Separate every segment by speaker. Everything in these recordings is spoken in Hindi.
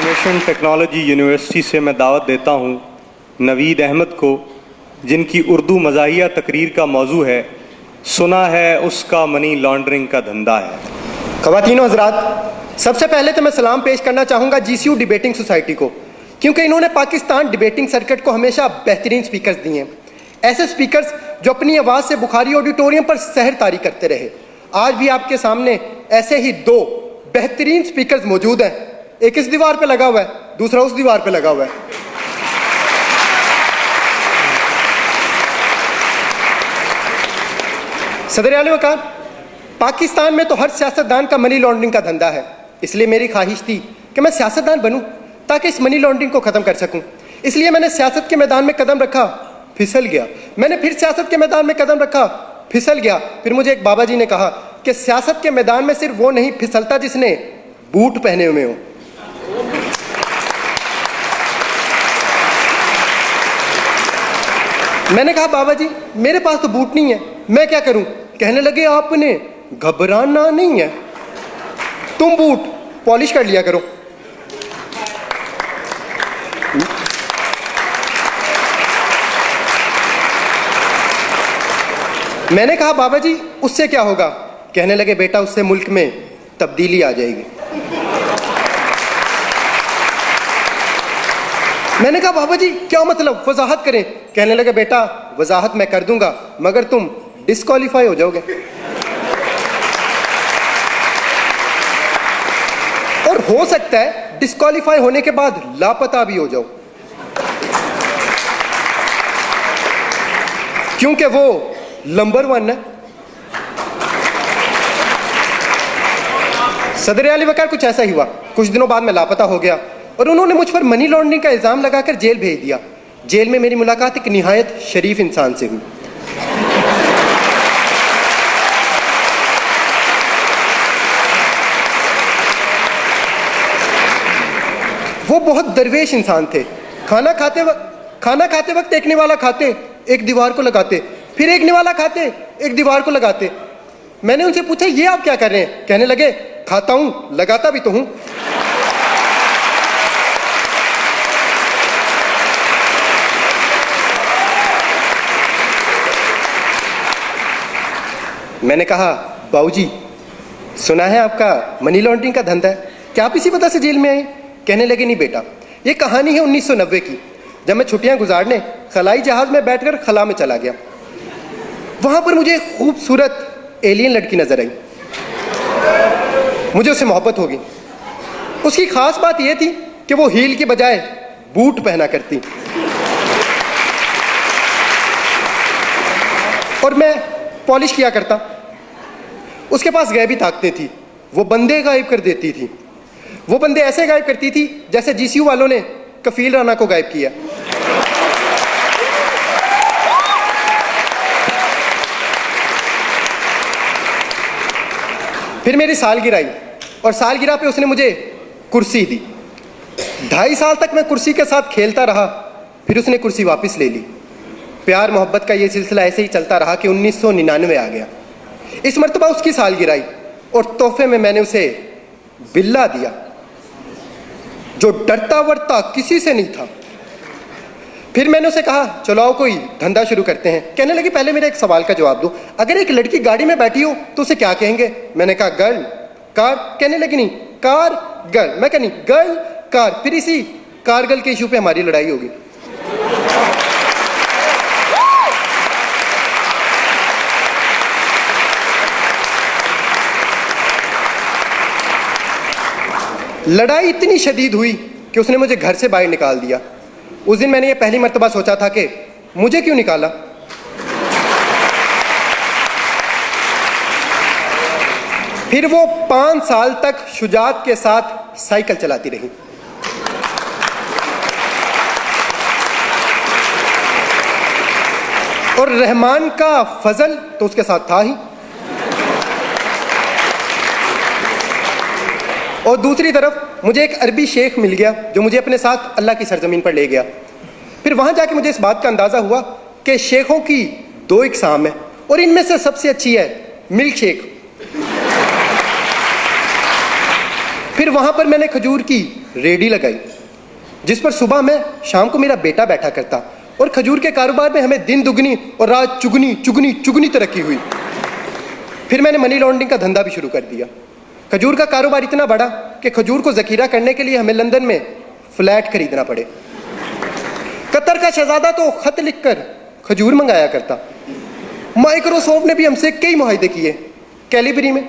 Speaker 1: इंफॉर्मेशन टेक्नोलॉजी यूनिवर्सिटी से मैं दावत देता हूँ नवीद अहमद को, जिनकी उर्दू मज़ाहिया तकरीर का मौजू है सुना है उसका मनी लॉन्ड्रिंग का धंधा है।
Speaker 2: ख़वातीनो हज़रात, सबसे पहले तो मैं सलाम पेश करना चाहूँगा GCU डिबेटिंग सोसाइटी को, क्योंकि इन्होंने पाकिस्तान डिबेटिंग सर्किट को हमेशा बेहतरीन स्पीकर्स दिए हैं। ऐसे स्पीकर्स जो अपनी आवाज़ से बुखारी ऑडिटोरियम पर सहर तारी करते रहे। आज भी आपके सामने ऐसे ही दो बेहतरीन स्पीकर्स मौजूद हैं। एक इस दीवार पे लगा हुआ है, दूसरा उस दीवार पे लगा हुआ है। सदर आला वकार, पाकिस्तान में तो हर सियासतदान का मनी लॉन्ड्रिंग का धंधा है, इसलिए मेरी ख्वाहिश थी कि मैं सियासतदान बनूं ताकि इस मनी लॉन्ड्रिंग को ख़त्म कर सकूं। इसलिए मैंने सियासत के मैदान में कदम रखा, फिसल गया। मैंने फिर सियासत के मैदान में कदम रखा, फिसल गया। फिर मुझे एक बाबा जी ने कहा कि सियासत के मैदान में सिर्फ वो नहीं फिसलता जिसने बूट पहने हुए हो। मैंने कहा बाबा जी मेरे पास तो बूट नहीं है, मैं क्या करूं? कहने लगे आपने घबराना नहीं है, तुम बूट पॉलिश कर लिया करो। मैंने कहा बाबा जी उससे क्या होगा? कहने लगे बेटा उससे मुल्क में तब्दीली आ जाएगी। मैंने कहा बाबा जी क्या मतलब, वजाहत करें। कहने लगे बेटा वजाहत मैं कर दूंगा मगर तुम डिस्क्वालीफाई हो जाओगे, और हो सकता है डिस्क्वालीफाई होने के बाद लापता भी हो जाओ, क्योंकि वो नंबर 1 है। सदर आला वकार, कुछ ऐसा ही हुआ। कुछ दिनों बाद मैं लापता हो गया और उन्होंने मुझ पर मनी लॉन्ड्रिंग का इल्ज़ाम लगाकर जेल भेज दिया। जेल में मेरी मुलाकात एक निहायत शरीफ इंसान से हुई। वो बहुत दरवेश इंसान थे। खाना खाते वक्त एक निवाला खाते, एक दीवार को लगाते, फिर एक निवाला खाते, एक दीवार को लगाते। मैंने उनसे पूछा ये आप क्या कर रहे हैं? कहने लगे खाता हूं, लगाता भी तो हूं। मैंने कहा बाबूजी सुना है आपका मनी लॉन्ड्रिंग का धंधा है, क्या आप इसी वजह से जेल में आए? कहने लगे नहीं बेटा, ये कहानी है 1990 की, जब मैं छुट्टियां गुजारने खलाई जहाज में बैठकर खला में चला गया। वहां पर मुझे एक खूबसूरत एलियन लड़की नजर आई। मुझे उससे मोहब्बत हो गई। उसकी खास बात यह थी कि वो हील की बजाय बूट पहना करती और मैं पॉलिश किया करता। उसके पास गैबी ताकतें थी, वो बंदे गायब कर देती थी। वो बंदे ऐसे गायब करती थी जैसे GCU वालों ने कफील राना को गायब किया। फिर मेरी सालगिरह आई और सालगिरह पे उसने मुझे कुर्सी दी। 2.5 साल तक मैं कुर्सी के साथ खेलता रहा, फिर उसने कुर्सी वापस ले ली। प्यार मोहब्बत का ये सिलसिला ऐसे ही चलता रहा कि 1999 आ गया। इस मरतबा उसकी सालगिरह आई और तोहफे में मैंने उसे बिल्ला दिया जो डरता वरता किसी से नहीं था। फिर मैंने उसे कहा चलो आओ कोई धंधा शुरू करते हैं। कहने लगी पहले मेरे एक सवाल का जवाब दो, अगर एक लड़की गाड़ी में बैठी हो तो उसे क्या कहेंगे? मैंने कहा गर्ल कार। कहने लगी नहीं कार गर्ल। मैं कहनी गर्ल कार। फिर इसी कारगिल के इशू पे हमारी लड़ाई होगी। लड़ाई इतनी शदीद हुई कि उसने मुझे घर से बाहर निकाल दिया। उस दिन मैंने ये पहली मर्तबा सोचा था कि मुझे क्यों निकाला। फिर वो 5 साल तक शुजात के साथ साइकिल चलाती रही। और रहमान का फजल तो उसके साथ था ही। और दूसरी तरफ मुझे एक अरबी शेख मिल गया जो मुझे अपने साथ अल्लाह की सरजमीन पर ले गया। फिर वहाँ जाके मुझे इस बात का अंदाज़ा हुआ कि शेखों की 2 इकसाम है और इनमें से सबसे अच्छी है मिल्क शेक। फिर वहाँ पर मैंने खजूर की रेडी लगाई जिस पर सुबह में शाम को मेरा बेटा बैठा करता और खजूर के कारोबार में हमें दिन दुगनी और रात चुगनी चुगनी चुगनी तरक्की हुई। फिर मैंने मनी लॉन्ड्रिंग का धंधा भी शुरू कर दिया। खजूर का कारोबार इतना बढ़ा कि खजूर को जखीरा करने के लिए हमें लंदन में फ्लैट खरीदना पड़े। कतर का शहजादा तो खत लिखकर खजूर मंगाया करता। माइक्रोसॉफ्ट ने भी हमसे कई मुआहदे किए कैलिबरी में।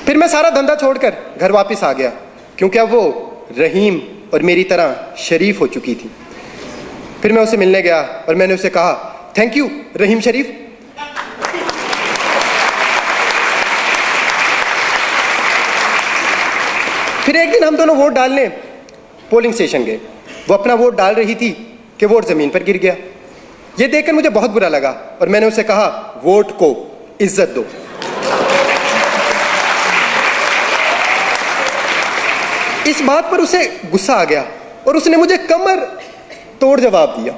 Speaker 2: फिर मैं सारा धंधा छोड़कर घर वापस आ गया क्योंकि अब वो रहीम और मेरी तरह शरीफ हो चुकी थी। फिर मैं उसे मिलने गया और मैंने उसे कहा, थैंक यू रहीम शरीफ। फिर एक दिन हम दोनों वोट डालने पोलिंग स्टेशन गए। वो अपना वोट डाल रही थी कि वोट जमीन पर गिर गया। यह देखकर मुझे बहुत बुरा लगा और मैंने उसे कहा, वोट को इज्जत दो। इस बात पर उसे गुस्सा आ गया और उसने मुझे कमर तोड़ जवाब दिया।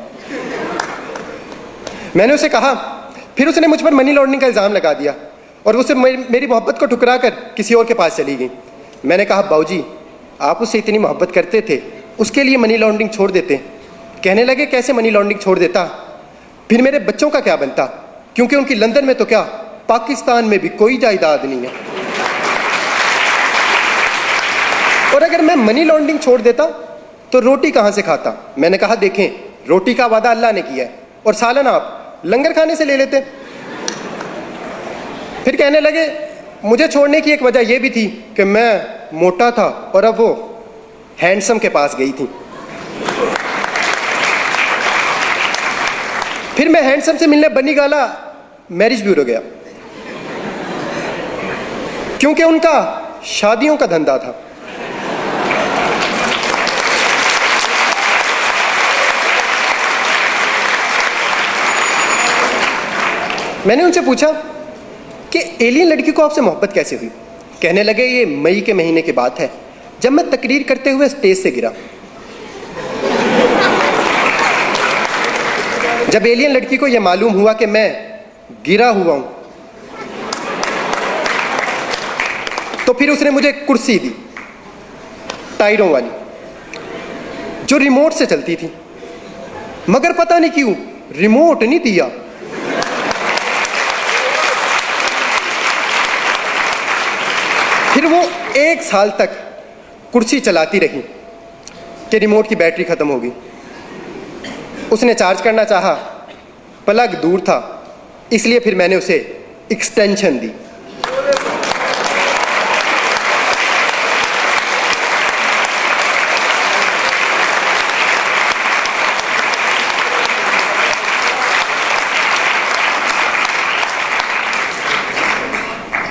Speaker 2: मैंने उसे कहा, फिर उसने मुझ पर मनी लॉन्ड्रिंग का इल्जाम लगा दिया और उसे मेरी मोहब्बत को ठुकरा कर किसी और के पास चली गई। मैंने कहा, बाबूजी आप उससे इतनी मोहब्बत करते थे, उसके लिए मनी लॉन्ड्रिंग छोड़ देते। कहने लगे, कैसे मनी लॉन्ड्रिंग छोड़ देता? फिर मेरे बच्चों का क्या बनता? क्योंकि उनकी लंदन में तो क्या, पाकिस्तान में भी कोई जायदाद नहीं है। और अगर मैं मनी लॉन्ड्रिंग छोड़ देता तो रोटी कहां से खाता? मैंने कहा, देखें रोटी का वादा अल्लाह ने किया है और सालन आप लंगर खाने से ले लेते। फिर कहने लगे, मुझे छोड़ने की एक वजह यह भी थी कि मैं मोटा था और अब वो हैंडसम के पास गई थी। फिर मैं हैंडसम से मिलने बनी गाला मैरिज ब्यूरो गया क्योंकि उनका शादियों का धंधा था। मैंने उनसे पूछा कि एलियन लड़की को आपसे मोहब्बत कैसे हुई? कहने लगे, ये मई के महीने की बात है जब मैं तकरीर करते हुए स्टेज से गिरा। जब एलियन लड़की को यह मालूम हुआ कि मैं गिरा हुआ हूं तो फिर उसने मुझे कुर्सी दी, टायरों वाली, जो रिमोट से चलती थी। मगर पता नहीं क्यों रिमोट नहीं दिया। फिर वो 1 साल तक कुर्सी चलाती रही कि रिमोट की बैटरी खत्म हो गई। उसने चार्ज करना चाहा, प्लग दूर था, इसलिए फिर मैंने उसे एक्सटेंशन दी।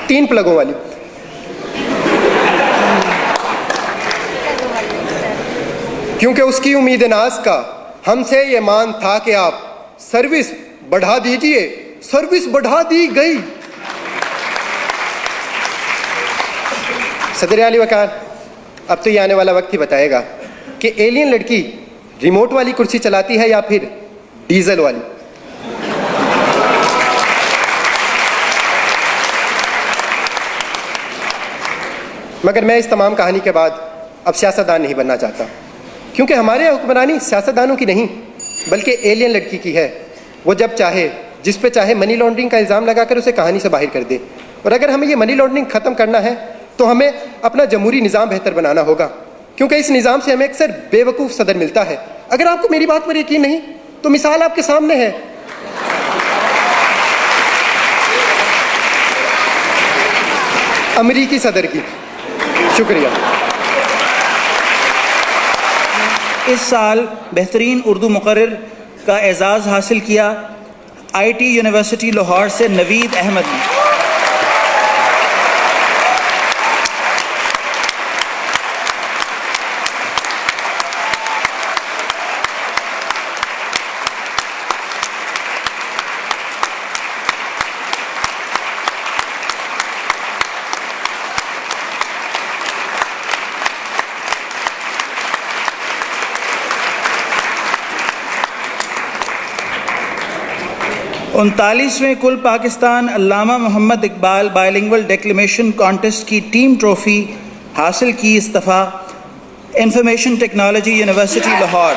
Speaker 2: तीन प्लगों वाली। क्योंकि उसकी उम्मीद नाज का हमसे ये मान था कि आप सर्विस बढ़ा दीजिए। सर्विस बढ़ा दी गई। सदर आली वकार, अब तो ये आने वाला वक्त ही बताएगा कि एलियन लड़की रिमोट वाली कुर्सी चलाती है या फिर डीजल वाली। मगर मैं इस तमाम कहानी के बाद अब सियासतदान नहीं बनना चाहता, क्योंकि हमारे हुक्मरानी सियासतदानों की नहीं बल्कि एलियन लड़की की है। वो जब चाहे जिस पे चाहे मनी लॉन्ड्रिंग का इल्ज़ाम लगाकर उसे कहानी से बाहर कर दे। और अगर हमें ये मनी लॉन्ड्रिंग ख़त्म करना है तो हमें अपना जमहूरी निज़ाम बेहतर बनाना होगा, क्योंकि इस निज़ाम से हमें अक्सर बेवकूफ़ सदर मिलता है। अगर आपको मेरी बात पर यकीन नहीं तो मिसाल आपके सामने है। अमरीकी सदर की। शुक्रिया।
Speaker 3: इस साल बेहतरीन उर्दू मुक़र्रिर का एज़ाज़ हासिल किया IT यूनिवर्सिटी लाहौर से नवीद अहमद ने। उनतालीसवें कुल पाकिस्तान अल्लामा Mohammad Iqbal bilingual declamation contest की टीम ट्रॉफ़ी हासिल की इस दफ़ा इंफॉर्मेशन टेक्नोलॉजी यूनिवर्सिटी लाहौर